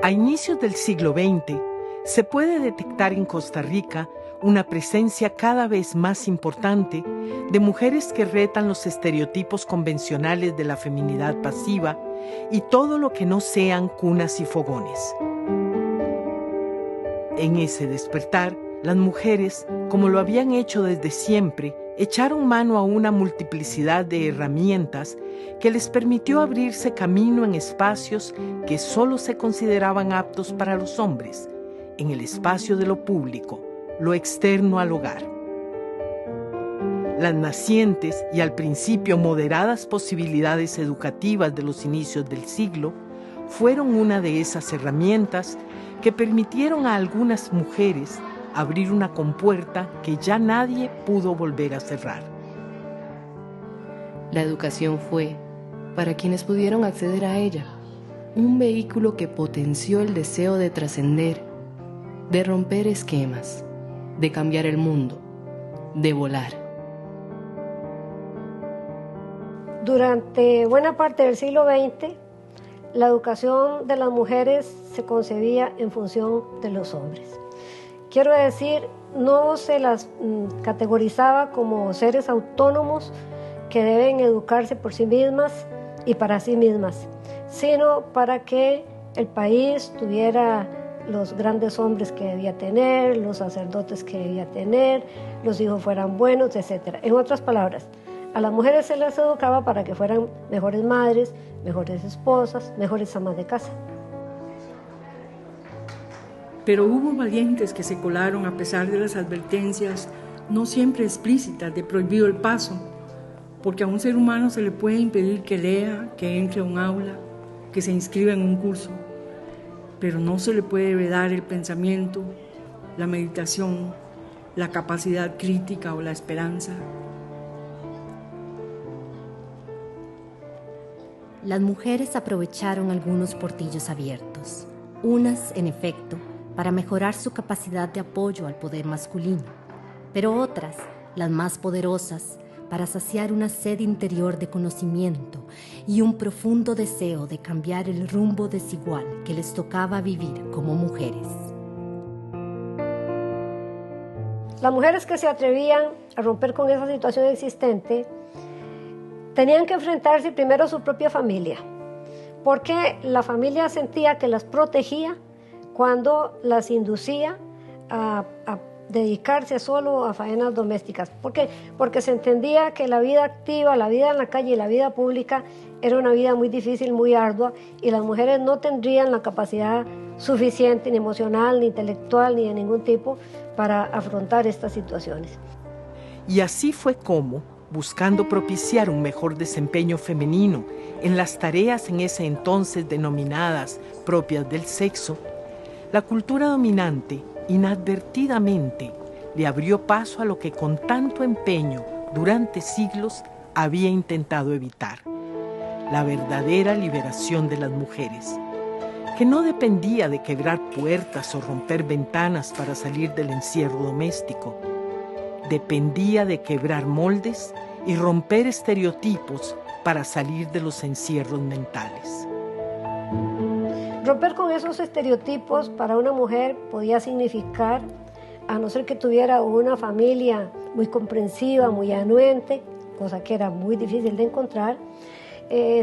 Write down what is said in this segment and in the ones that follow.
A inicios del siglo XX, se puede detectar en Costa Rica una presencia cada vez más importante de mujeres que retan los estereotipos convencionales de la feminidad pasiva y todo lo que no sean cunas y fogones. En ese despertar, las mujeres, como lo habían hecho desde siempre, echaron mano a una multiplicidad de herramientas que les permitió abrirse camino en espacios que solo se consideraban aptos para los hombres, en el espacio de lo público, lo externo al hogar. Las nacientes y al principio moderadas posibilidades educativas de los inicios del siglo fueron una de esas herramientas que permitieron a algunas mujeres abrir una compuerta que ya nadie pudo volver a cerrar. La educación fue, para quienes pudieron acceder a ella, un vehículo que potenció el deseo de trascender, de romper esquemas, de cambiar el mundo, de volar. Durante buena parte del siglo XX, la educación de las mujeres se concebía en función de los hombres. Quiero decir, no se las categorizaba como seres autónomos que deben educarse por sí mismas y para sí mismas, sino para que el país tuviera los grandes hombres que debía tener, los sacerdotes que debía tener, los hijos fueran buenos, etc. En otras palabras, a las mujeres se les educaba para que fueran mejores madres, mejores esposas, mejores amas de casa. Pero hubo valientes que se colaron a pesar de las advertencias, no siempre explícitas, de prohibido el paso, porque a un ser humano se le puede impedir que lea, que entre a un aula, que se inscriba en un curso, pero no se le puede vedar el pensamiento, la meditación, la capacidad crítica o la esperanza. Las mujeres aprovecharon algunos portillos abiertos, unas, en efecto, para mejorar su capacidad de apoyo al poder masculino, pero otras, las más poderosas, para saciar una sed interior de conocimiento y un profundo deseo de cambiar el rumbo desigual que les tocaba vivir como mujeres. Las mujeres que se atrevían a romper con esa situación existente tenían que enfrentarse primero a su propia familia, porque la familia sentía que las protegía cuando las inducía a dedicarse solo a faenas domésticas. ¿Por qué? Porque se entendía que la vida activa, la vida en la calle y la vida pública era una vida muy difícil, muy ardua, y las mujeres no tendrían la capacidad suficiente, ni emocional, ni intelectual, ni de ningún tipo, para afrontar estas situaciones. Y así fue como, buscando propiciar un mejor desempeño femenino en las tareas en ese entonces denominadas propias del sexo, la cultura dominante inadvertidamente le abrió paso a lo que con tanto empeño durante siglos había intentado evitar: la verdadera liberación de las mujeres, que no dependía de quebrar puertas o romper ventanas para salir del encierro doméstico. Dependía de quebrar moldes y romper estereotipos para salir de los encierros mentales. Romper con esos estereotipos para una mujer podía significar, a no ser que tuviera una familia muy comprensiva, muy anuente, cosa que era muy difícil de encontrar,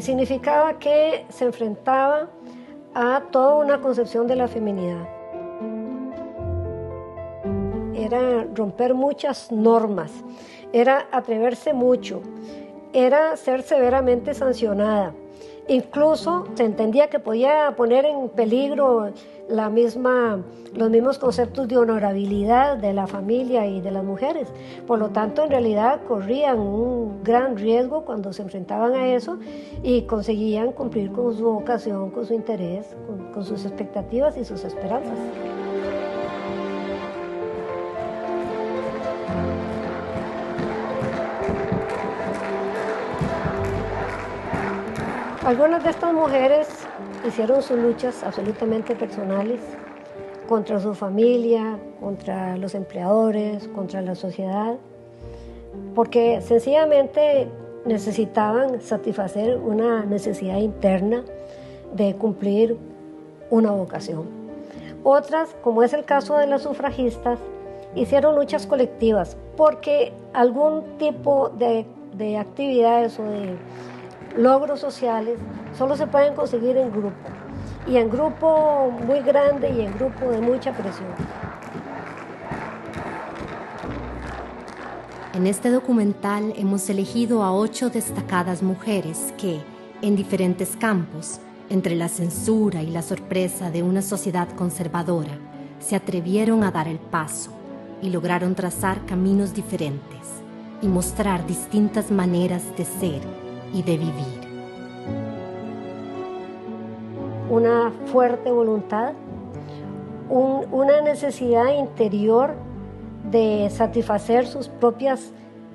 significaba que se enfrentaba a toda una concepción de la feminidad. Era romper muchas normas, era atreverse mucho, era ser severamente sancionada. Incluso se entendía que podía poner en peligro los mismos conceptos de honorabilidad de la familia y de las mujeres. Por lo tanto, en realidad corrían un gran riesgo cuando se enfrentaban a eso y conseguían cumplir con su vocación, con su interés, con sus expectativas y sus esperanzas. Algunas de estas mujeres hicieron sus luchas absolutamente personales contra su familia, contra los empleadores, contra la sociedad, porque sencillamente necesitaban satisfacer una necesidad interna de cumplir una vocación. Otras, como es el caso de las sufragistas, hicieron luchas colectivas porque algún tipo de actividades o de logros sociales solo se pueden conseguir en grupo, y en grupo muy grande y en grupo de mucha presión. En este documental hemos elegido a 8 destacadas mujeres que, en diferentes campos, entre la censura y la sorpresa de una sociedad conservadora, se atrevieron a dar el paso y lograron trazar caminos diferentes y mostrar distintas maneras de ser y de vivir. Una fuerte voluntad, una necesidad interior de satisfacer sus propias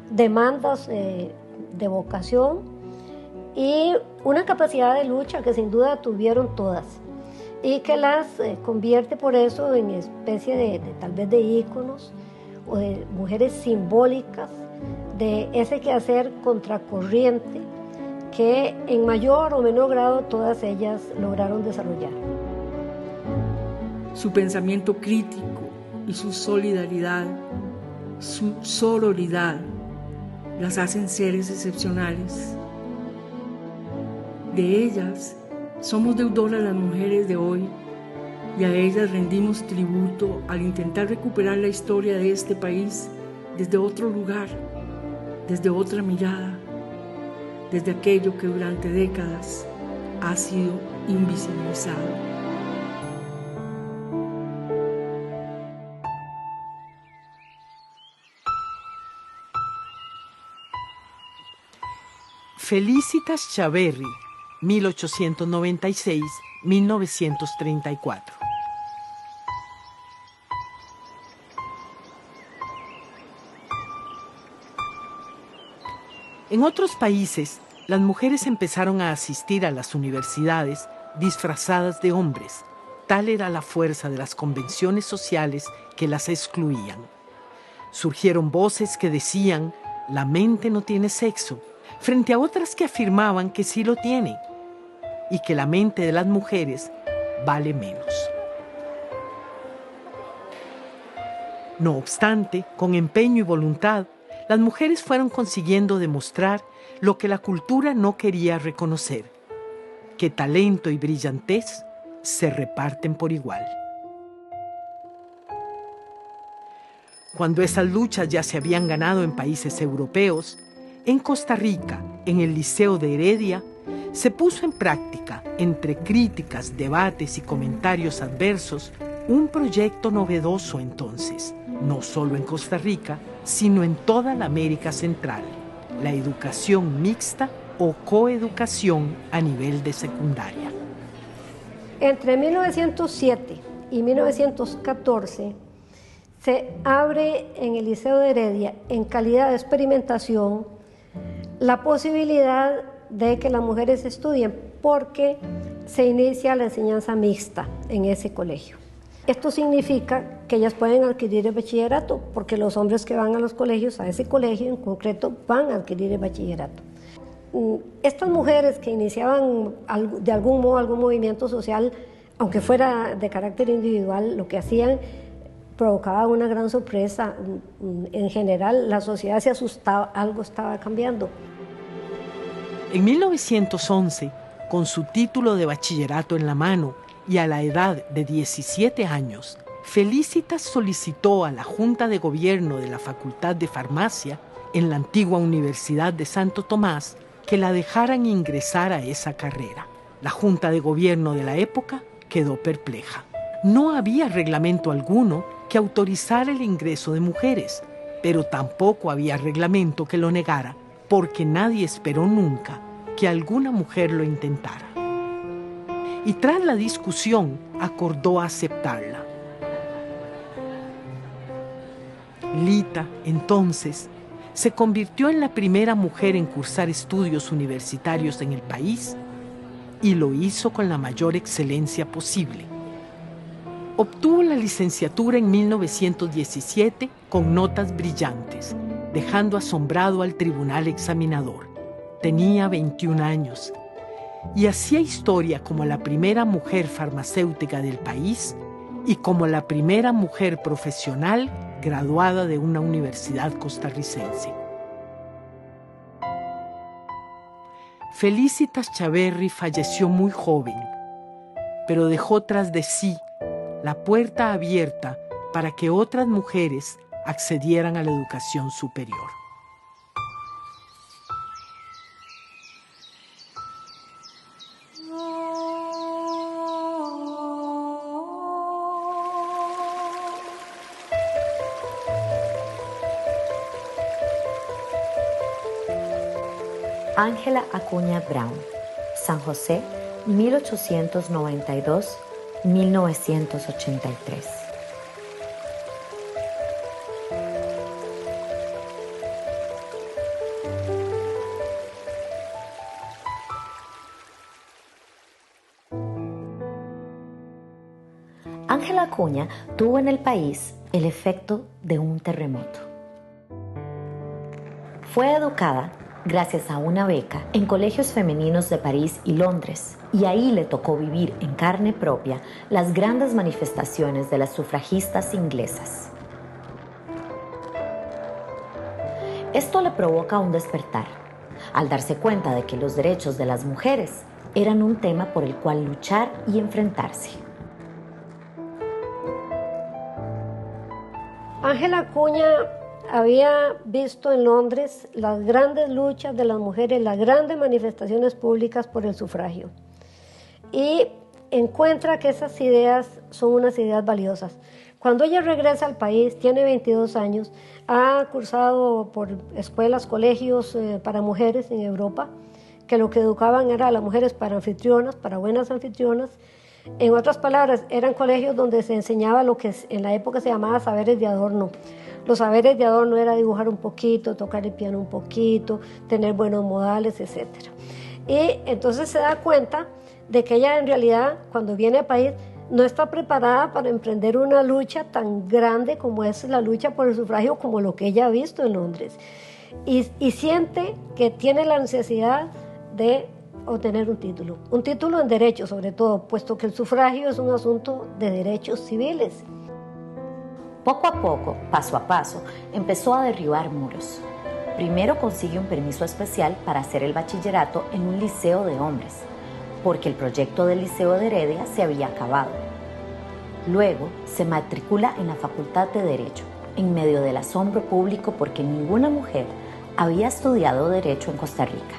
demandas de vocación y una capacidad de lucha que sin duda tuvieron todas y que las convierte por eso en especie de tal vez de íconos o de mujeres simbólicas de ese quehacer contracorriente que en mayor o menor grado todas ellas lograron desarrollar. Su pensamiento crítico y su solidaridad, su sororidad, las hacen seres excepcionales. De ellas somos deudoras las mujeres de hoy y a ellas rendimos tributo al intentar recuperar la historia de este país desde otro lugar, desde otra mirada, desde aquello que durante décadas ha sido invisibilizado. Felicitas Chaverri, 1896-1934. En otros países, las mujeres empezaron a asistir a las universidades disfrazadas de hombres. Tal era la fuerza de las convenciones sociales que las excluían. Surgieron voces que decían, la mente no tiene sexo, frente a otras que afirmaban que sí lo tiene y que la mente de las mujeres vale menos. No obstante, con empeño y voluntad, las mujeres fueron consiguiendo demostrar lo que la cultura no quería reconocer, que talento y brillantez se reparten por igual. Cuando esas luchas ya se habían ganado en países europeos, en Costa Rica, en el Liceo de Heredia, se puso en práctica, entre críticas, debates y comentarios adversos, un proyecto novedoso entonces, no solo en Costa Rica, sino en toda la América Central, la educación mixta o coeducación a nivel de secundaria. Entre 1907 y 1914 se abre en el Liceo de Heredia, en calidad de experimentación, la posibilidad de que las mujeres estudien porque se inicia la enseñanza mixta en ese colegio. Esto significa que ellas pueden adquirir el bachillerato porque los hombres que van a los colegios, a ese colegio en concreto, van a adquirir el bachillerato. Estas mujeres que iniciaban de algún modo algún movimiento social, aunque fuera de carácter individual, lo que hacían provocaba una gran sorpresa. En general, la sociedad se asustaba, algo estaba cambiando. En 1911, con su título de bachillerato en la mano y a la edad de 17 años, Felicitas solicitó a la Junta de Gobierno de la Facultad de Farmacia, en la antigua Universidad de Santo Tomás, que la dejaran ingresar a esa carrera. La Junta de Gobierno de la época quedó perpleja. No había reglamento alguno que autorizara el ingreso de mujeres, pero tampoco había reglamento que lo negara, porque nadie esperó nunca que alguna mujer lo intentara. Y tras la discusión, acordó aceptarla. Lita, entonces, se convirtió en la primera mujer en cursar estudios universitarios en el país y lo hizo con la mayor excelencia posible. Obtuvo la licenciatura en 1917 con notas brillantes, dejando asombrado al tribunal examinador. Tenía 21 años y hacía historia como la primera mujer farmacéutica del país y como la primera mujer profesional graduada de una universidad costarricense. Felicitas Chaverri falleció muy joven, pero dejó tras de sí la puerta abierta para que otras mujeres accedieran a la educación superior. Ángela Acuña Brown, San José, 1892-1983. Ángela Acuña tuvo en el país el efecto de un terremoto. Fue educada gracias a una beca en colegios femeninos de París y Londres, y ahí le tocó vivir en carne propia las grandes manifestaciones de las sufragistas inglesas. Esto le provoca un despertar, al darse cuenta de que los derechos de las mujeres eran un tema por el cual luchar y enfrentarse. Ángela Acuña había visto en Londres las grandes luchas de las mujeres, las grandes manifestaciones públicas por el sufragio, y encuentra que esas ideas son unas ideas valiosas. Cuando ella regresa al país, tiene 22 años, ha cursado por escuelas, colegios para mujeres en Europa, que lo que educaban era a las mujeres para anfitrionas, para buenas anfitrionas. En otras palabras, eran colegios donde se enseñaba lo que en la época se llamaba saberes de adorno. Los saberes de adorno era dibujar un poquito, tocar el piano un poquito, tener buenos modales, etc. Y entonces se da cuenta de que ella en realidad, cuando viene al país, no está preparada para emprender una lucha tan grande como es la lucha por el sufragio, como lo que ella ha visto en Londres. Y siente que tiene la necesidad de obtener un título en derecho sobre todo, puesto que el sufragio es un asunto de derechos civiles. Poco a poco, paso a paso, empezó a derribar muros. Primero consigue un permiso especial para hacer el bachillerato en un liceo de hombres, porque el proyecto del Liceo de Heredia se había acabado. Luego se matricula en la Facultad de Derecho, en medio del asombro público porque ninguna mujer había estudiado Derecho en Costa Rica.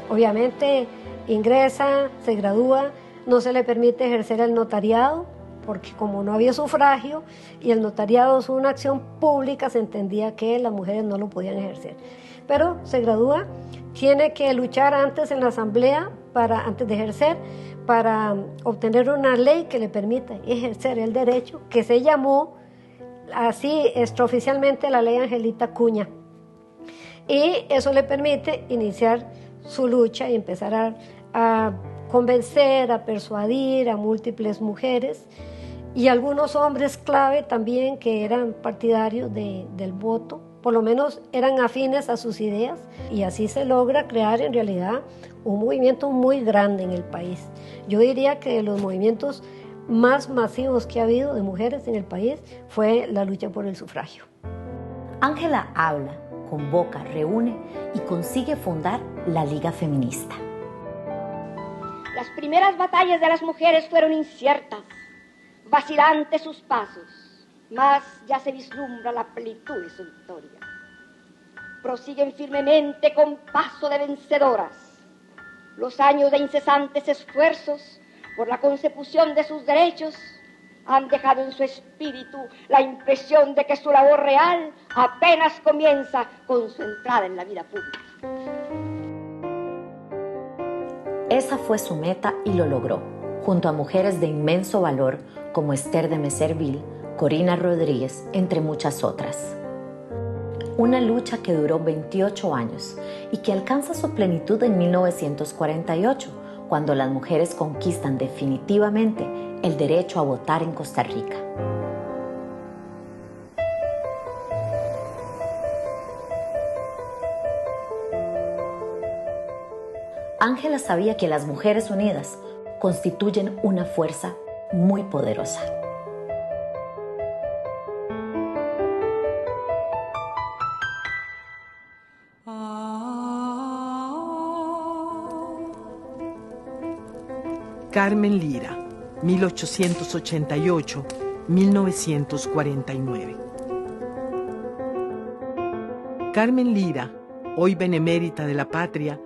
Obviamente ingresa, se gradúa, no se le permite ejercer el notariado, porque como no había sufragio y el notariado es una acción pública, se entendía que las mujeres no lo podían ejercer. Pero se gradúa, tiene que luchar antes en la asamblea, antes de ejercer, para obtener una ley que le permita ejercer el derecho, que se llamó así extraoficialmente la ley Angelita Acuña. Y eso le permite iniciar su lucha y empezar a convencer, a persuadir a múltiples mujeres y algunos hombres clave también que eran partidarios del voto, por lo menos eran afines a sus ideas, y así se logra crear en realidad un movimiento muy grande en el país. Yo diría que de los movimientos más masivos que ha habido de mujeres en el país fue la lucha por el sufragio. Ángela habla, convoca, reúne y consigue fundar la Liga Feminista. Las primeras batallas de las mujeres fueron inciertas, vacilantes sus pasos, mas ya se vislumbra la plenitud de su victoria. Prosiguen firmemente con paso de vencedoras. Los años de incesantes esfuerzos por la consecución de sus derechos han dejado en su espíritu la impresión de que su labor real apenas comienza con su entrada en la vida pública. Esa fue su meta y lo logró, junto a mujeres de inmenso valor como Esther de Meserville, Corina Rodríguez, entre muchas otras. Una lucha que duró 28 años y que alcanza su plenitud en 1948, cuando las mujeres conquistan definitivamente el derecho a votar en Costa Rica. Ángela sabía que las mujeres unidas constituyen una fuerza muy poderosa. Carmen Lira, 1888-1949. Carmen Lira, hoy benemérita de la patria,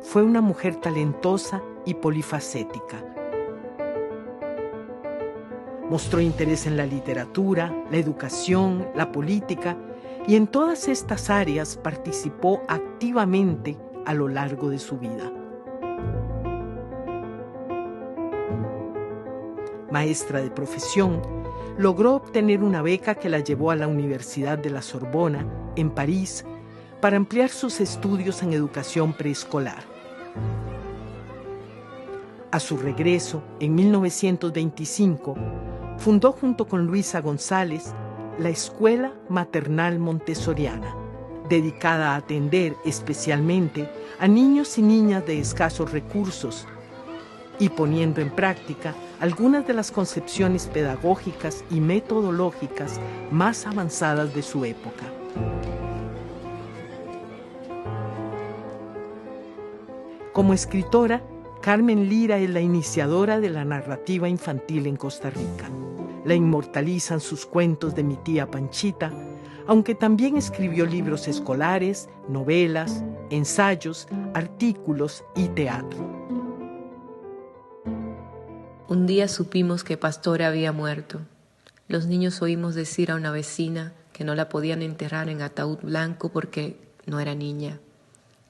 fue una mujer talentosa y polifacética. Mostró interés en la literatura, la educación, la política, y en todas estas áreas participó activamente a lo largo de su vida. Maestra de profesión, logró obtener una beca que la llevó a la Universidad de la Sorbona, en París, para ampliar sus estudios en educación preescolar. A su regreso, en 1925, fundó junto con Luisa González la Escuela Maternal Montessoriana, dedicada a atender especialmente a niños y niñas de escasos recursos y poniendo en práctica algunas de las concepciones pedagógicas y metodológicas más avanzadas de su época. Como escritora, Carmen Lira es la iniciadora de la narrativa infantil en Costa Rica. La inmortalizan sus cuentos de Mi tía Panchita, aunque también escribió libros escolares, novelas, ensayos, artículos y teatro. Un día supimos que Pastora había muerto. Los niños oímos decir a una vecina que no la podían enterrar en ataúd blanco porque no era niña.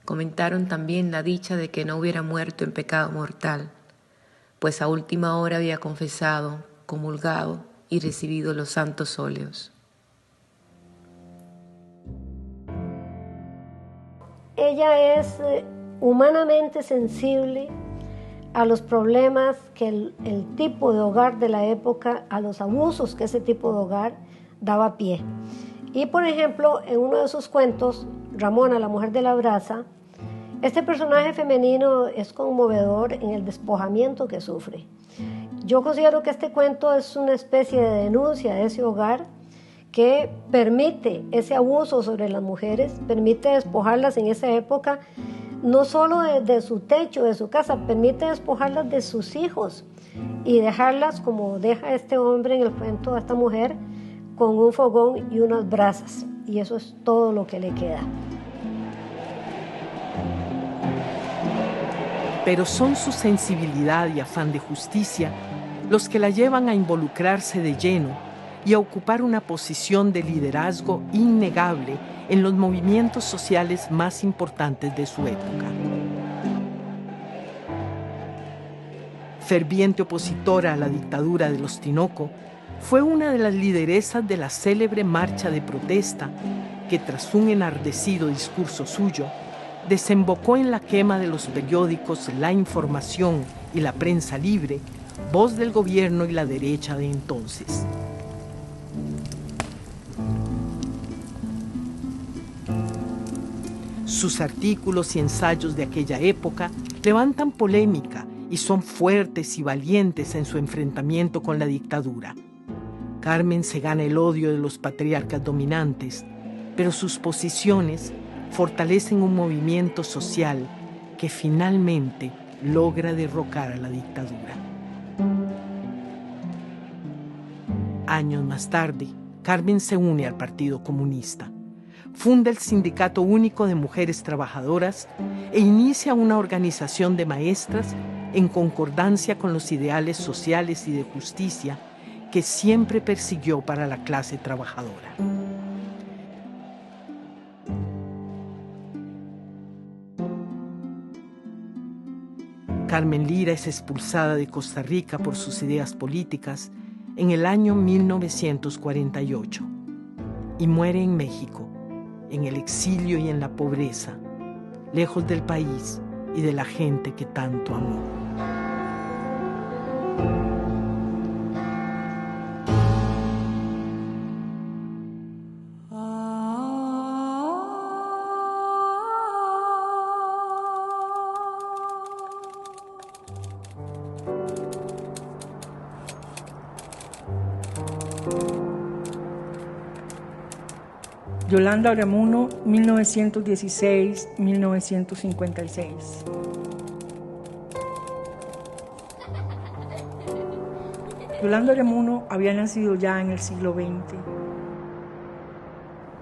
Comentaron también la dicha de que no hubiera muerto en pecado mortal, pues a última hora había confesado, comulgado y recibido los santos óleos. Ella es humanamente sensible a los problemas que el tipo de hogar de la época, a los abusos que ese tipo de hogar daba pie. Y por ejemplo, en uno de sus cuentos, Ramona, la mujer de la brasa, este personaje femenino es conmovedor en el despojamiento que sufre. Yo considero que este cuento es una especie de denuncia de ese hogar que permite ese abuso sobre las mujeres, permite despojarlas en esa época, no solo de su techo, de su casa, permite despojarlas de sus hijos y dejarlas como deja este hombre en el cuento a esta mujer, con un fogón y unas brasas, y eso es todo lo que le queda. Pero son su sensibilidad y afán de justicia los que la llevan a involucrarse de lleno y a ocupar una posición de liderazgo innegable en los movimientos sociales más importantes de su época. Ferviente opositora a la dictadura de los Tinoco, fue una de las lideresas de la célebre marcha de protesta que, tras un enardecido discurso suyo, desembocó en la quema de los periódicos La Información y La Prensa Libre, voz del gobierno y la derecha de entonces. Sus artículos y ensayos de aquella época levantan polémica y son fuertes y valientes en su enfrentamiento con la dictadura. Carmen se gana el odio de los patriarcas dominantes, pero sus posiciones fortalecen un movimiento social que finalmente logra derrocar a la dictadura. Años más tarde, Carmen se une al Partido Comunista. Funda el Sindicato Único de Mujeres Trabajadoras e inicia una organización de maestras en concordancia con los ideales sociales y de justicia que siempre persiguió para la clase trabajadora. Carmen Lira es expulsada de Costa Rica por sus ideas políticas en el año 1948 y muere en México, en el exilio y en la pobreza, lejos del país y de la gente que tanto amó. Yolanda Ureamuno, 1916-1956. Yolanda Ureamuno había nacido ya en el siglo XX.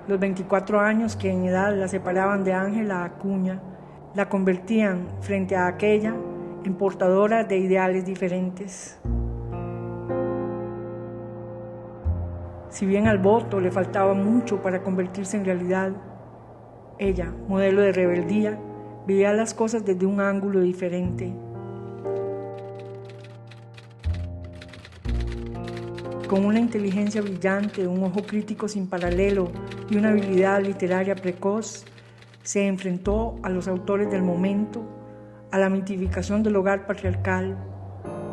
Los 24 años que en edad la separaban de Ángela Acuña la convertían, frente a aquella, en portadora de ideales diferentes. Si bien al voto le faltaba mucho para convertirse en realidad, ella, modelo de rebeldía, veía las cosas desde un ángulo diferente. Con una inteligencia brillante, un ojo crítico sin paralelo y una habilidad literaria precoz, se enfrentó a los autores del momento, a la mitificación del hogar patriarcal,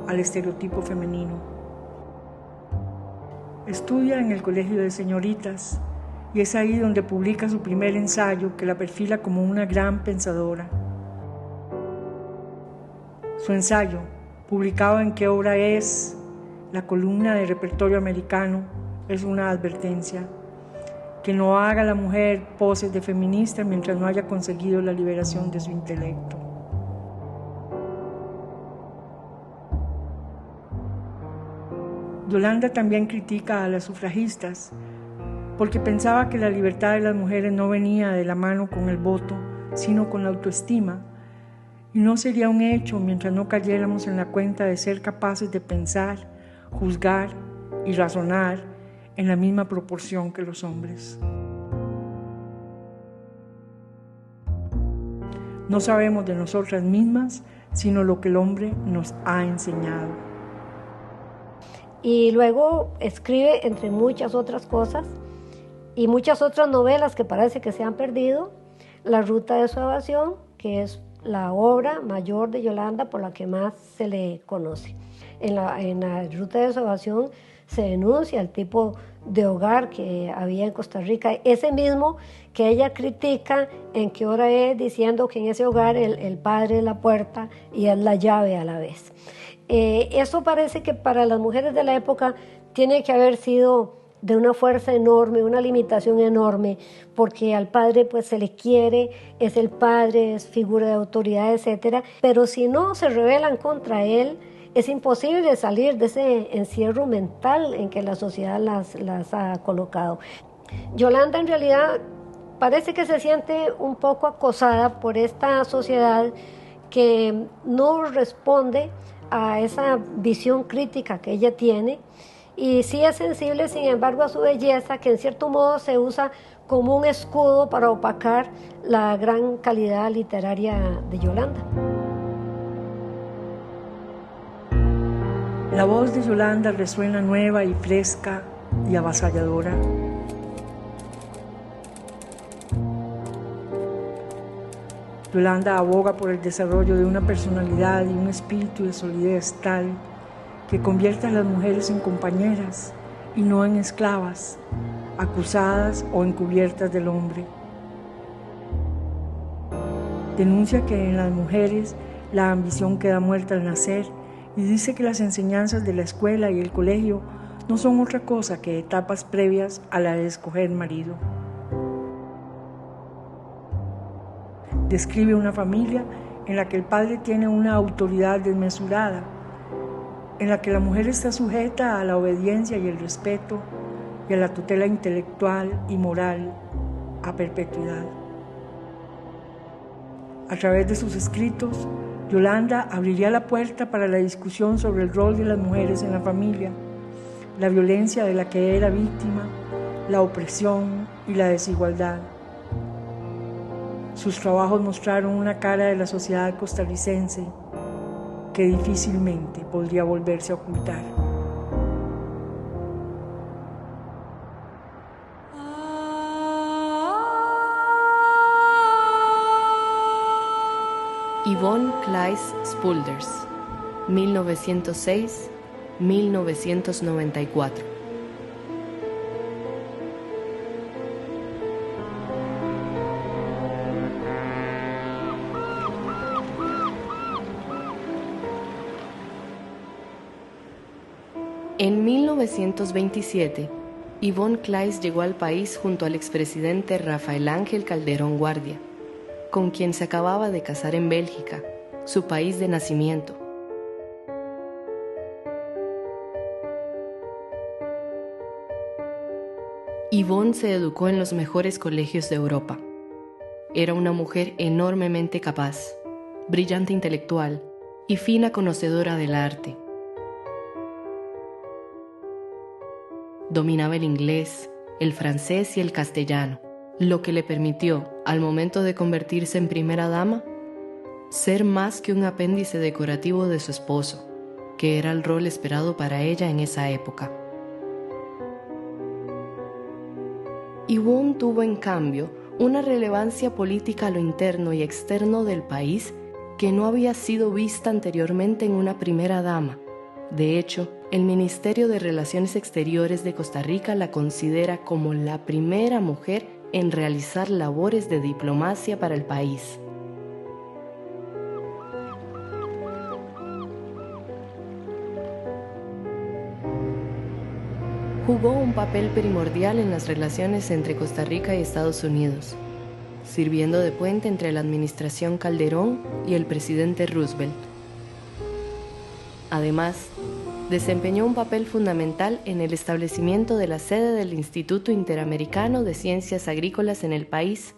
al estereotipo femenino. Estudia en el Colegio de Señoritas y es ahí donde publica su primer ensayo que la perfila como una gran pensadora. Su ensayo, publicado en ¿Qué hora es?, la columna de Repertorio Americano, es una advertencia: que no haga la mujer poses de feminista mientras no haya conseguido la liberación de su intelecto. Yolanda también critica a las sufragistas porque pensaba que la libertad de las mujeres no venía de la mano con el voto, sino con la autoestima, y no sería un hecho mientras no cayéramos en la cuenta de ser capaces de pensar, juzgar y razonar en la misma proporción que los hombres. No sabemos de nosotras mismas, sino lo que el hombre nos ha enseñado. Y luego escribe, entre muchas otras cosas, y muchas otras novelas que parece que se han perdido, La ruta de su evasión, que es la obra mayor de Yolanda por la que más se le conoce. En la ruta de su evasión se denuncia el tipo de hogar que había en Costa Rica, ese mismo que ella critica en ¿Qué hora es?, diciendo que en ese hogar el padre es la puerta y es la llave a la vez. Eso parece que para las mujeres de la época tiene que haber sido de una fuerza enorme, una limitación enorme, porque al padre pues se le quiere, es el padre, es figura de autoridad, etcétera, pero si no se rebelan contra él, es imposible salir de ese encierro mental en que la sociedad las ha colocado. Yolanda en realidad parece que se siente un poco acosada por esta sociedad que no responde a esa visión crítica que ella tiene, y sí es sensible, sin embargo, a su belleza, que en cierto modo se usa como un escudo para opacar la gran calidad literaria de Yolanda. La voz de Yolanda resuena nueva y fresca y avasalladora. Yolanda aboga por el desarrollo de una personalidad y un espíritu de solidez tal que convierta a las mujeres en compañeras y no en esclavas, acusadas o encubiertas del hombre. Denuncia que en las mujeres la ambición queda muerta al nacer y dice que las enseñanzas de la escuela y el colegio no son otra cosa que etapas previas a la de escoger marido. Describe una familia en la que el padre tiene una autoridad desmesurada, en la que la mujer está sujeta a la obediencia y el respeto y a la tutela intelectual y moral a perpetuidad. A través de sus escritos, Yolanda abriría la puerta para la discusión sobre el rol de las mujeres en la familia, la violencia de la que era víctima, la opresión y la desigualdad. Sus trabajos mostraron una cara de la sociedad costarricense que difícilmente podría volverse a ocultar. Yvonne Kleist-Spulders, 1906-1994. En 1927, Yvonne Claes llegó al país junto al expresidente Rafael Ángel Calderón Guardia, con quien se acababa de casar en Bélgica, su país de nacimiento. Yvonne se educó en los mejores colegios de Europa. Era una mujer enormemente capaz, brillante intelectual y fina conocedora del arte. Dominaba el inglés, el francés y el castellano, lo que le permitió, al momento de convertirse en primera dama, ser más que un apéndice decorativo de su esposo, que era el rol esperado para ella en esa época. Yvonne tuvo, en cambio, una relevancia política a lo interno y externo del país que no había sido vista anteriormente en una primera dama. De hecho, el Ministerio de Relaciones Exteriores de Costa Rica la considera como la primera mujer en realizar labores de diplomacia para el país. Jugó un papel primordial en las relaciones entre Costa Rica y Estados Unidos, sirviendo de puente entre la administración Calderón y el presidente Roosevelt. Además, desempeñó un papel fundamental en el establecimiento de la sede del Instituto Interamericano de Ciencias Agrícolas en el país.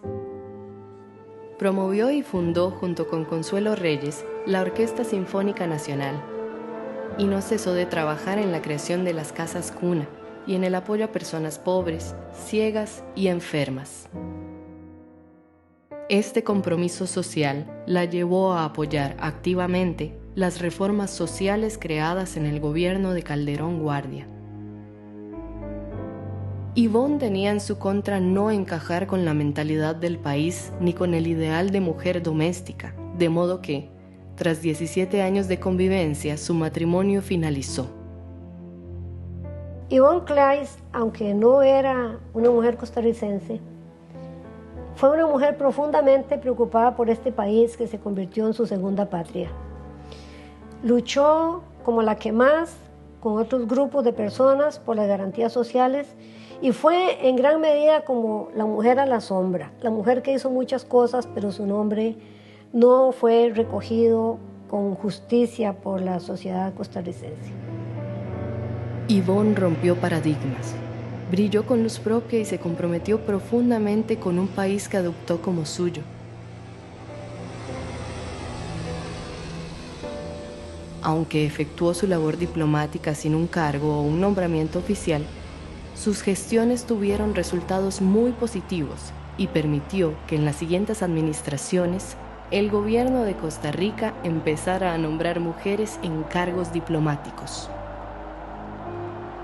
Promovió y fundó, junto con Consuelo Reyes, la Orquesta Sinfónica Nacional, y no cesó de trabajar en la creación de las casas cuna y en el apoyo a personas pobres, ciegas y enfermas. Este compromiso social la llevó a apoyar activamente las reformas sociales creadas en el gobierno de Calderón Guardia. Yvonne tenía en su contra no encajar con la mentalidad del país ni con el ideal de mujer doméstica, de modo que, tras 17 años de convivencia, su matrimonio finalizó. Yvonne Claes, aunque no era una mujer costarricense, fue una mujer profundamente preocupada por este país que se convirtió en su segunda patria. Luchó como la que más con otros grupos de personas por las garantías sociales y fue en gran medida como la mujer a la sombra, la mujer que hizo muchas cosas, pero su nombre no fue recogido con justicia por la sociedad costarricense. Yvonne rompió paradigmas, brilló con luz propia y se comprometió profundamente con un país que adoptó como suyo. Aunque efectuó su labor diplomática sin un cargo o un nombramiento oficial, sus gestiones tuvieron resultados muy positivos y permitió que en las siguientes administraciones el gobierno de Costa Rica empezara a nombrar mujeres en cargos diplomáticos.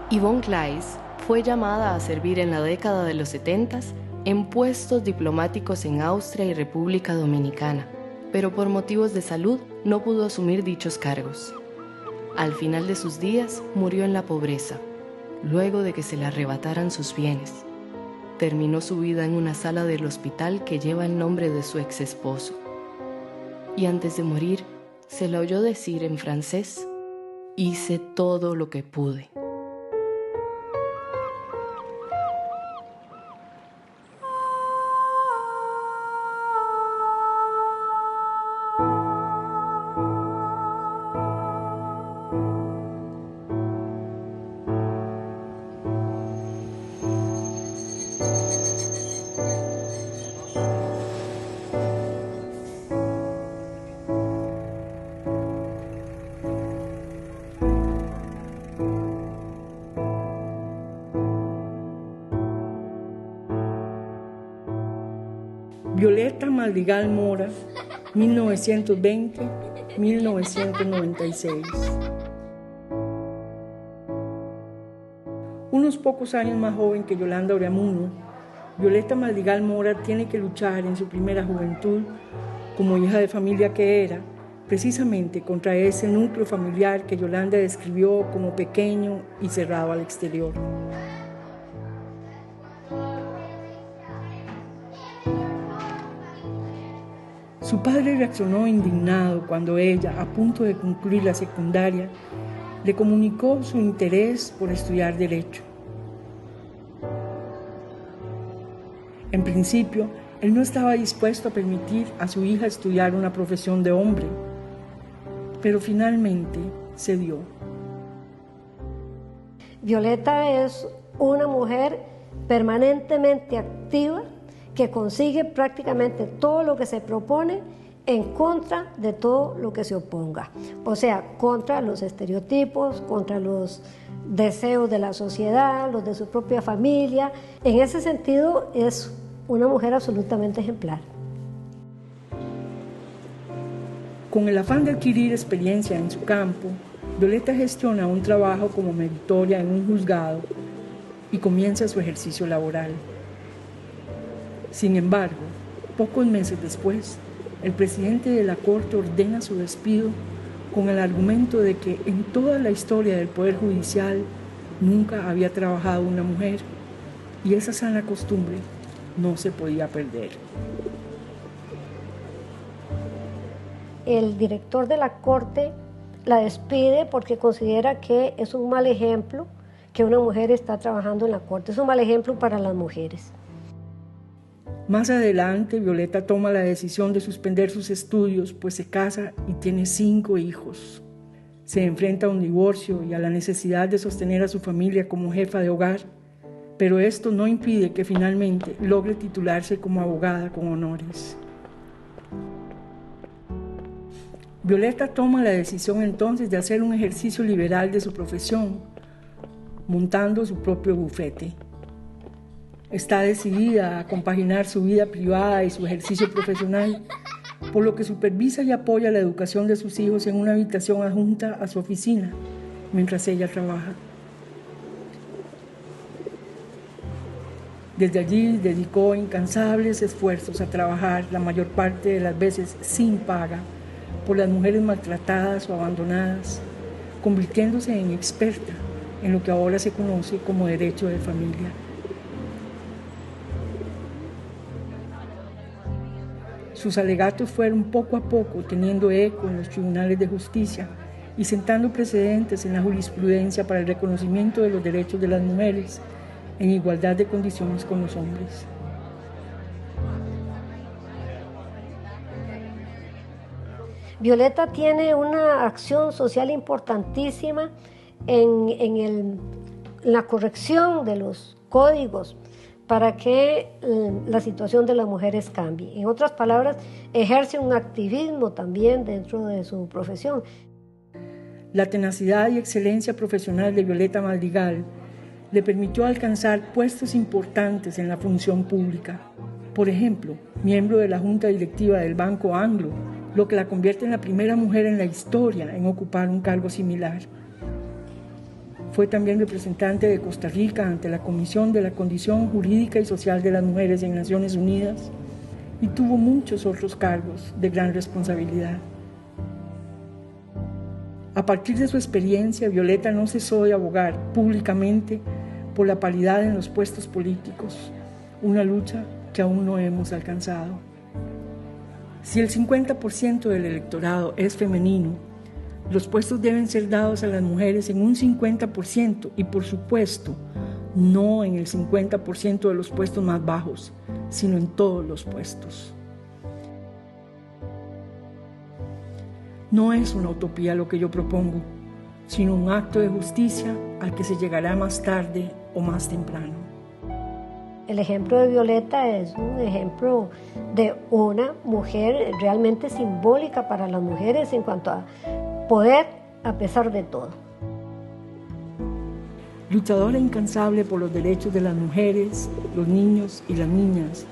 Yvonne Claes fue llamada a servir en la década de los 70 en puestos diplomáticos en Austria y República Dominicana, pero por motivos de salud no pudo asumir dichos cargos. Al final de sus días murió en la pobreza, luego de que se le arrebataran sus bienes. Terminó su vida en una sala del hospital que lleva el nombre de su ex esposo. Y antes de morir, se la oyó decir en francés: "Hice todo lo que pude". Violeta Madrigal Mora, 1920-1996. Unos pocos años más joven que Yolanda Oreamuno, Violeta Madrigal Mora tiene que luchar en su primera juventud, como hija de familia que era, precisamente contra ese núcleo familiar que Yolanda describió como pequeño y cerrado al exterior. Su padre reaccionó indignado cuando ella, a punto de concluir la secundaria, le comunicó su interés por estudiar Derecho. En principio, él no estaba dispuesto a permitir a su hija estudiar una profesión de hombre, pero finalmente se dio. Violeta es una mujer permanentemente activa que consigue prácticamente todo lo que se propone en contra de todo lo que se oponga. O sea, contra los estereotipos, contra los deseos de la sociedad, los de su propia familia. En ese sentido es una mujer absolutamente ejemplar. Con el afán de adquirir experiencia en su campo, Violeta gestiona un trabajo como meritoria en un juzgado y comienza su ejercicio laboral. Sin embargo, pocos meses después, el presidente de la Corte ordena su despido con el argumento de que en toda la historia del Poder Judicial nunca había trabajado una mujer y esa sana costumbre no se podía perder. El director de la Corte la despide porque considera que es un mal ejemplo que una mujer está trabajando en la Corte. Es un mal ejemplo para las mujeres. Más adelante, Violeta toma la decisión de suspender sus estudios, pues se casa y tiene 5 hijos. Se enfrenta a un divorcio y a la necesidad de sostener a su familia como jefa de hogar, pero esto no impide que finalmente logre titularse como abogada con honores. Violeta toma la decisión entonces de hacer un ejercicio liberal de su profesión, montando su propio bufete. Está decidida a compaginar su vida privada y su ejercicio profesional, por lo que supervisa y apoya la educación de sus hijos en una habitación adjunta a su oficina, mientras ella trabaja. Desde allí dedicó incansables esfuerzos a trabajar, la mayor parte de las veces sin paga, por las mujeres maltratadas o abandonadas, convirtiéndose en experta en lo que ahora se conoce como derecho de familia. Sus alegatos fueron poco a poco teniendo eco en los tribunales de justicia y sentando precedentes en la jurisprudencia para el reconocimiento de los derechos de las mujeres en igualdad de condiciones con los hombres. Violeta tiene una acción social importantísima en la corrección de los códigos para que la situación de las mujeres cambie. En otras palabras, ejerce un activismo también dentro de su profesión. La tenacidad y excelencia profesional de Violeta Madrigal le permitió alcanzar puestos importantes en la función pública. Por ejemplo, miembro de la Junta Directiva del Banco Anglo, lo que la convierte en la primera mujer en la historia en ocupar un cargo similar. Fue también representante de Costa Rica ante la Comisión de la Condición Jurídica y Social de las Mujeres en Naciones Unidas y tuvo muchos otros cargos de gran responsabilidad. A partir de su experiencia, Violeta no cesó de abogar públicamente por la paridad en los puestos políticos, una lucha que aún no hemos alcanzado. Si el 50% del electorado es femenino, los puestos deben ser dados a las mujeres en un 50% y, por supuesto, no en el 50% de los puestos más bajos, sino en todos los puestos. No es una utopía lo que yo propongo, sino un acto de justicia al que se llegará más tarde o más temprano. El ejemplo de Violeta es un ejemplo de una mujer realmente simbólica para las mujeres en cuanto a poder a pesar de todo. Luchadora incansable por los derechos de las mujeres, los niños y las niñas,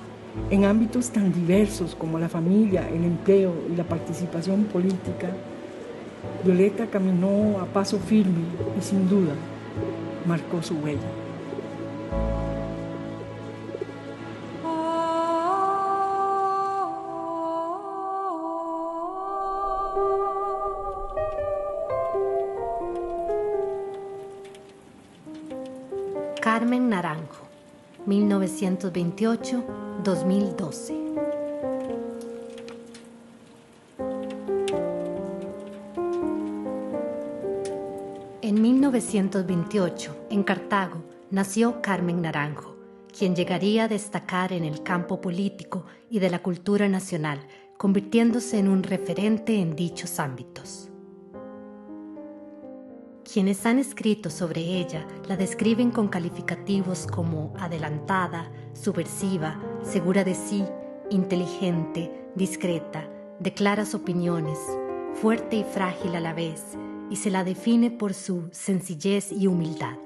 en ámbitos tan diversos como la familia, el empleo y la participación política, Violeta caminó a paso firme y sin duda marcó su huella. Carmen Naranjo, 1928-2012. En 1928, en Cartago, nació Carmen Naranjo, quien llegaría a destacar en el campo político y de la cultura nacional, convirtiéndose en un referente en dichos ámbitos. Quienes han escrito sobre ella la describen con calificativos como adelantada, subversiva, segura de sí, inteligente, discreta, de claras opiniones, fuerte y frágil a la vez, y se la define por su sencillez y humildad.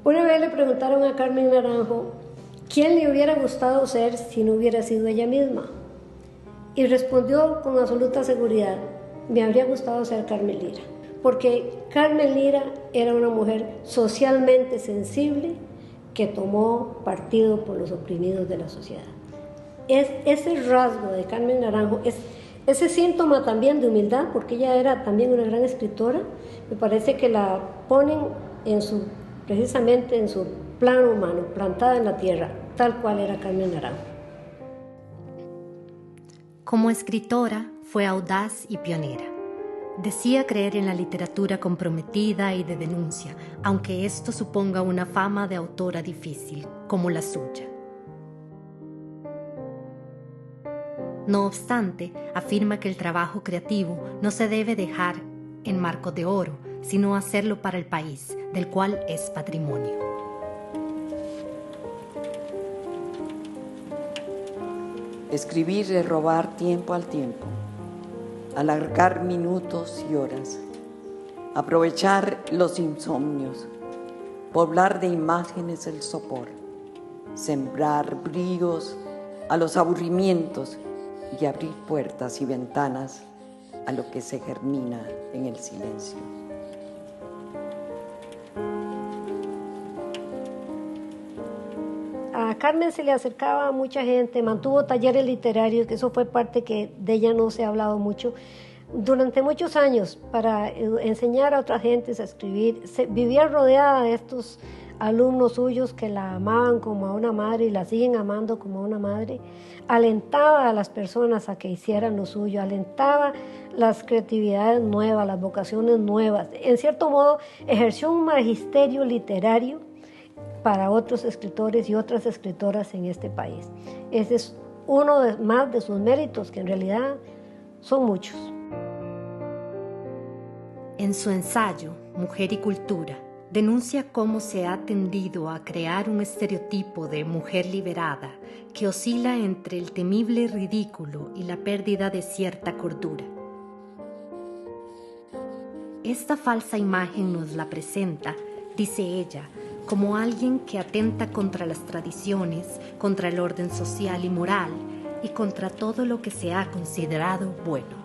Una vez le preguntaron a Carmen Naranjo quién le hubiera gustado ser si no hubiera sido ella misma. Y respondió con absoluta seguridad: me habría gustado ser Carmen Lira. Porque Carmen Lira era una mujer socialmente sensible que tomó partido por los oprimidos de la sociedad. Ese rasgo de Carmen Naranjo, ese síntoma también de humildad, porque ella era también una gran escritora, me parece que la ponen precisamente en su plano humano, plantada en la tierra, tal cual era Carmen Naranjo. Como escritora, fue audaz y pionera. Decía creer en la literatura comprometida y de denuncia, aunque esto suponga una fama de autora difícil, como la suya. No obstante, afirma que el trabajo creativo no se debe dejar en marcos de oro, sino hacerlo para el país, del cual es patrimonio. Escribir es robar tiempo al tiempo, alargar minutos y horas, aprovechar los insomnios, poblar de imágenes el sopor, sembrar bríos a los aburrimientos y abrir puertas y ventanas a lo que se germina en el silencio. A Carmen se le acercaba a mucha gente, mantuvo talleres literarios, que eso fue parte que de ella no se ha hablado mucho, durante muchos años para enseñar a otras gentes a escribir. Vivía rodeada de estos alumnos suyos que la amaban como a una madre y la siguen amando como a una madre. Alentaba a las personas a que hicieran lo suyo, alentaba las creatividades nuevas, las vocaciones nuevas. En cierto modo, ejerció un magisterio literario para otros escritores y otras escritoras en este país. Ese es uno más de sus méritos, que en realidad son muchos. En su ensayo, Mujer y Cultura, denuncia cómo se ha tendido a crear un estereotipo de mujer liberada que oscila entre el temible ridículo y la pérdida de cierta cordura. Esta falsa imagen nos la presenta, dice ella, como alguien que atenta contra las tradiciones, contra el orden social y moral y contra todo lo que se ha considerado bueno.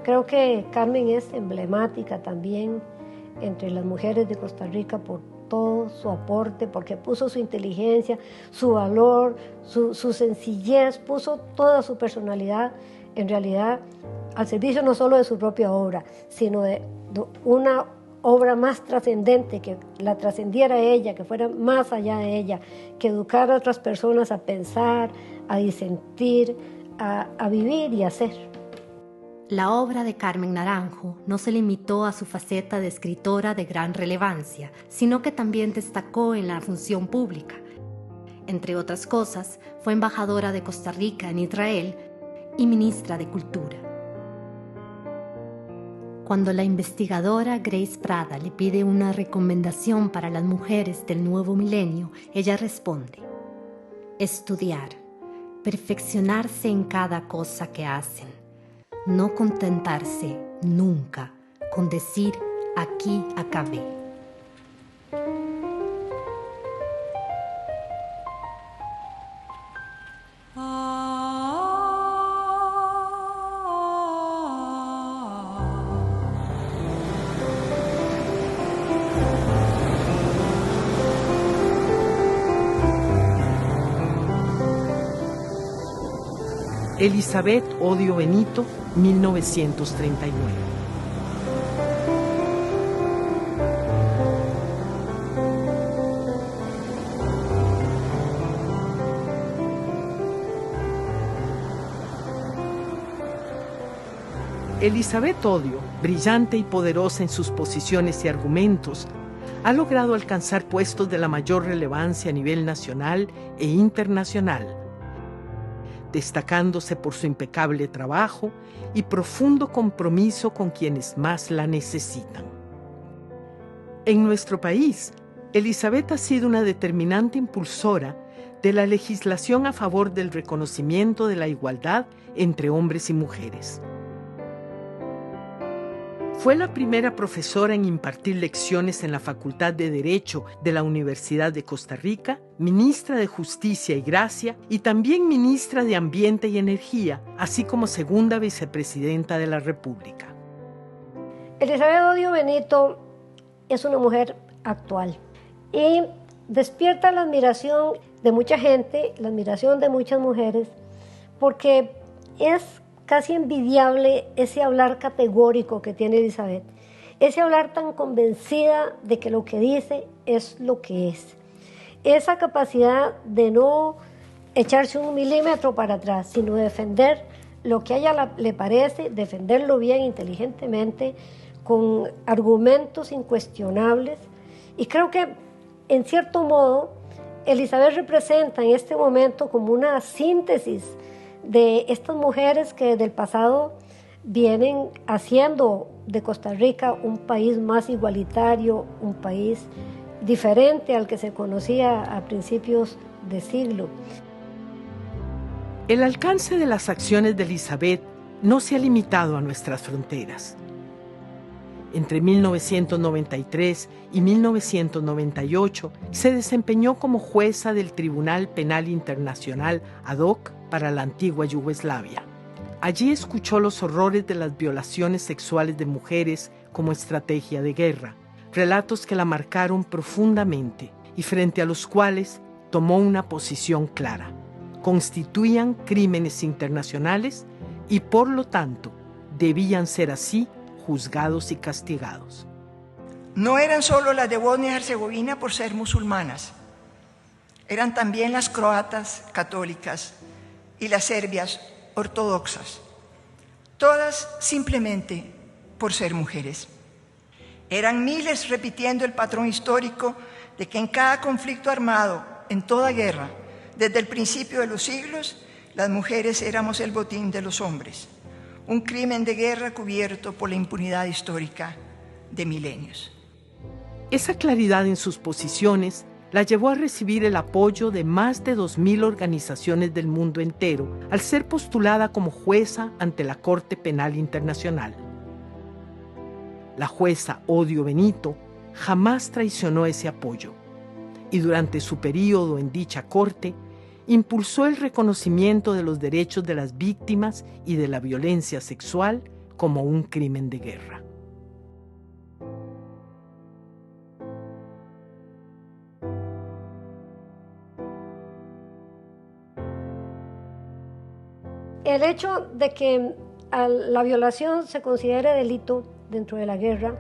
Creo que Carmen es emblemática también entre las mujeres de Costa Rica por todo su aporte, porque puso su inteligencia, su valor, su sencillez, puso toda su personalidad en realidad al servicio no solo de su propia obra, sino de una obra más trascendente, que la trascendiera a ella, que fuera más allá de ella, que educara a otras personas a pensar, a disentir, a vivir y a ser. La obra de Carmen Naranjo no se limitó a su faceta de escritora de gran relevancia, sino que también destacó en la función pública. Entre otras cosas, fue embajadora de Costa Rica en Israel y ministra de Cultura. Cuando la investigadora Grace Prada le pide una recomendación para las mujeres del nuevo milenio, ella responde: estudiar, perfeccionarse en cada cosa que hacen, no contentarse nunca con decir aquí acabé. Elizabeth Odio Benito, 1939. Elizabeth Odio, brillante y poderosa en sus posiciones y argumentos, ha logrado alcanzar puestos de la mayor relevancia a nivel nacional e internacional, destacándose por su impecable trabajo y profundo compromiso con quienes más la necesitan. En nuestro país, Elizabeth ha sido una determinante impulsora de la legislación a favor del reconocimiento de la igualdad entre hombres y mujeres. Fue la primera profesora en impartir lecciones en la Facultad de Derecho de la Universidad de Costa Rica, ministra de Justicia y Gracia y también ministra de Ambiente y Energía, así como segunda vicepresidenta de la República. Elizabeth Odio Benito es una mujer actual y despierta la admiración de mucha gente, la admiración de muchas mujeres, porque es casi envidiable ese hablar categórico que tiene Elizabeth, ese hablar tan convencida de que lo que dice es lo que es, esa capacidad de no echarse un milímetro para atrás, sino defender lo que a ella le parece, defenderlo bien, inteligentemente, con argumentos incuestionables. Y creo que, en cierto modo, Elizabeth representa en este momento como una síntesis de estas mujeres que desde el pasado vienen haciendo de Costa Rica un país más igualitario, un país diferente al que se conocía a principios de siglo. El alcance de las acciones de Elizabeth no se ha limitado a nuestras fronteras. Entre 1993 y 1998 se desempeñó como jueza del Tribunal Penal Internacional ad hoc para la antigua Yugoslavia. Allí escuchó los horrores de las violaciones sexuales de mujeres como estrategia de guerra, relatos que la marcaron profundamente y frente a los cuales tomó una posición clara. Constituían crímenes internacionales y por lo tanto debían ser así juzgados y castigados. No eran solo las de Bosnia y Herzegovina por ser musulmanas, eran también las croatas católicas y las serbias ortodoxas, todas simplemente por ser mujeres. Eran miles repitiendo el patrón histórico de que en cada conflicto armado, en toda guerra, desde el principio de los siglos, las mujeres éramos el botín de los hombres, un crimen de guerra cubierto por la impunidad histórica de milenios. Esa claridad en sus posiciones la llevó a recibir el apoyo de más de 2.000 organizaciones del mundo entero al ser postulada como jueza ante la Corte Penal Internacional. La jueza Odio Benito jamás traicionó ese apoyo y durante su período en dicha corte impulsó el reconocimiento de los derechos de las víctimas y de la violencia sexual como un crimen de guerra. El hecho de que la violación se considere delito dentro de la guerra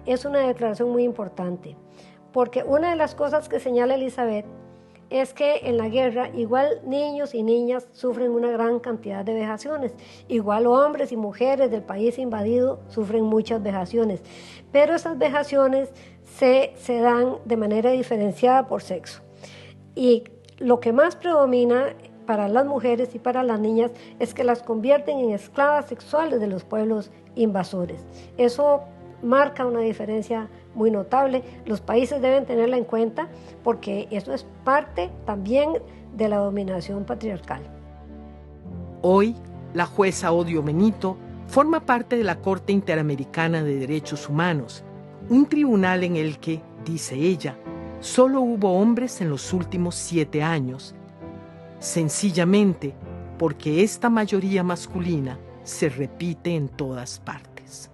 es una declaración muy importante, porque una de las cosas que señala Elizabeth es que en la guerra igual niños y niñas sufren una gran cantidad de vejaciones, igual hombres y mujeres del país invadido sufren muchas vejaciones, pero esas vejaciones se dan de manera diferenciada por sexo. Y lo que más predomina para las mujeres y para las niñas es que las convierten en esclavas sexuales de los pueblos invasores. Eso marca una diferencia muy notable. Los países deben tenerla en cuenta porque eso es parte también de la dominación patriarcal. Hoy, la jueza Odio Benito forma parte de la Corte Interamericana de Derechos Humanos, un tribunal en el que, dice ella, solo hubo hombres en los últimos 7 años, sencillamente porque esta mayoría masculina se repite en todas partes.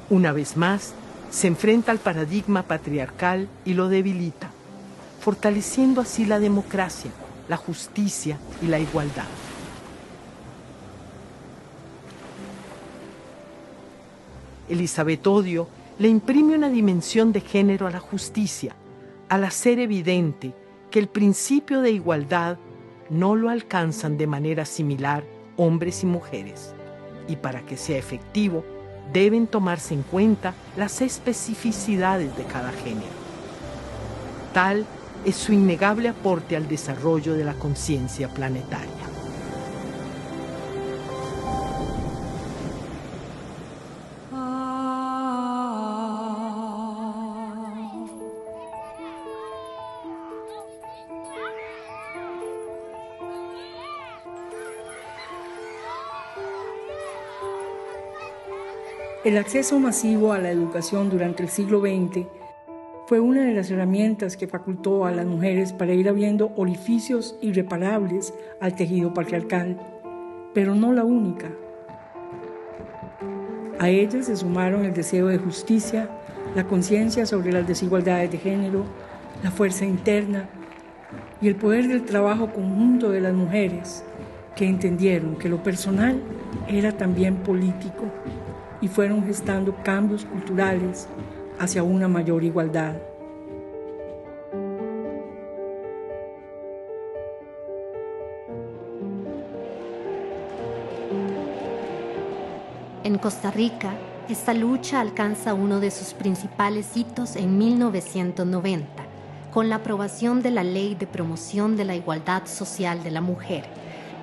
Una vez más, se enfrenta al paradigma patriarcal y lo debilita, fortaleciendo así la democracia, la justicia y la igualdad. Elizabeth Odio le imprime una dimensión de género a la justicia, al hacer evidente que el principio de igualdad no lo alcanzan de manera similar hombres y mujeres, y para que sea efectivo, deben tomarse en cuenta las especificidades de cada género. Tal es su innegable aporte al desarrollo de la conciencia planetaria. El acceso masivo a la educación durante el siglo XX fue una de las herramientas que facultó a las mujeres para ir abriendo orificios irreparables al tejido patriarcal, pero no la única. A ellas se sumaron el deseo de justicia, la conciencia sobre las desigualdades de género, la fuerza interna y el poder del trabajo conjunto de las mujeres, que entendieron que lo personal era también político y fueron gestando cambios culturales hacia una mayor igualdad. En Costa Rica, esta lucha alcanza uno de sus principales hitos en 1990, con la aprobación de la Ley de Promoción de la Igualdad Social de la Mujer,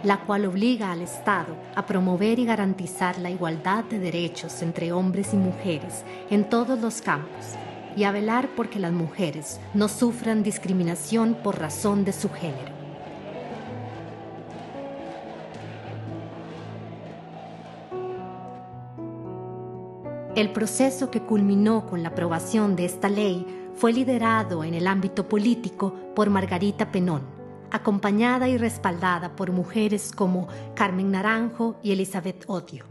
la cual obliga al Estado a promover y garantizar la igualdad de derechos entre hombres y mujeres en todos los campos y a velar por que las mujeres no sufran discriminación por razón de su género. El proceso que culminó con la aprobación de esta ley fue liderado en el ámbito político por Margarita Penón, acompañada y respaldada por mujeres como Carmen Naranjo y Elizabeth Odio,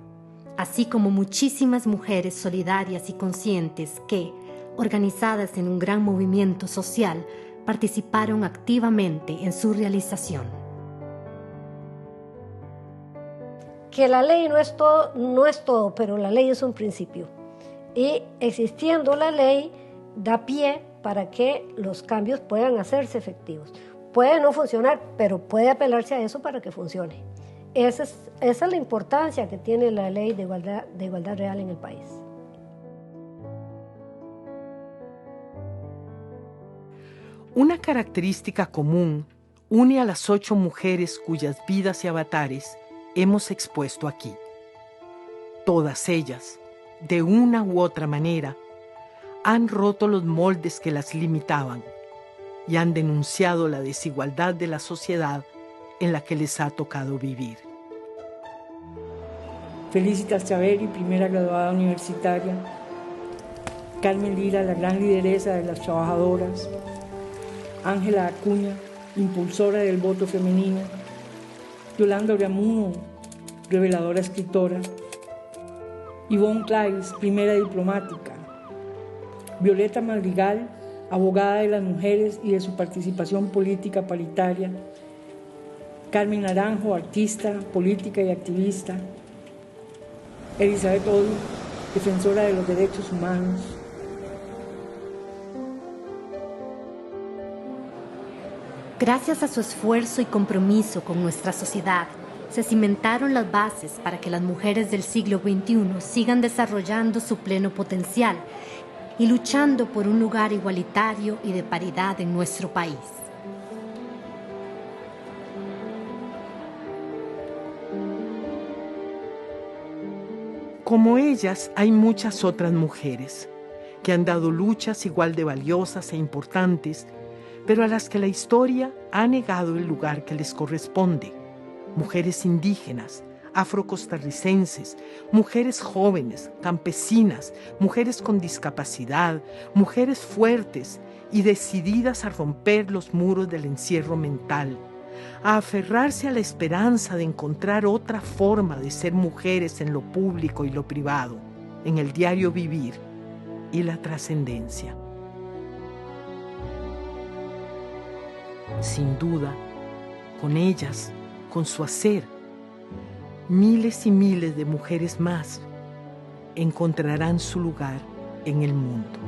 así como muchísimas mujeres solidarias y conscientes que, organizadas en un gran movimiento social, participaron activamente en su realización. Que la ley no es todo, pero la ley es un principio. Y existiendo la ley, da pie para que los cambios puedan hacerse efectivos. Puede no funcionar, pero puede apelarse a eso para que funcione. Esa es la importancia que tiene la ley de igualdad real en el país. Una característica común une a las 8 mujeres cuyas vidas y avatares hemos expuesto aquí. Todas ellas, de una u otra manera, han roto los moldes que las limitaban y han denunciado la desigualdad de la sociedad en la que les ha tocado vivir. Felicitas Chaveri, primera graduada universitaria. Carmen Lira, la gran lideresa de las trabajadoras. Ángela Acuña, impulsora del voto femenino. Yolanda Oriamuno, reveladora escritora. Ivonne Clays, primera diplomática. Violeta Madrigal, abogada de las mujeres y de su participación política paritaria. Carmen Naranjo, artista, política y activista. Elizabeth Odio, defensora de los derechos humanos. Gracias a su esfuerzo y compromiso con nuestra sociedad, se cimentaron las bases para que las mujeres del siglo XXI sigan desarrollando su pleno potencial y luchando por un lugar igualitario y de paridad en nuestro país. Como ellas, hay muchas otras mujeres que han dado luchas igual de valiosas e importantes, pero a las que la historia ha negado el lugar que les corresponde. Mujeres indígenas, afrocostarricenses, mujeres jóvenes, campesinas, mujeres con discapacidad, mujeres fuertes y decididas a romper los muros del encierro mental, a aferrarse a la esperanza de encontrar otra forma de ser mujeres en lo público y lo privado, en el diario vivir y la trascendencia. Sin duda, con ellas, con su hacer, miles y miles de mujeres más encontrarán su lugar en el mundo.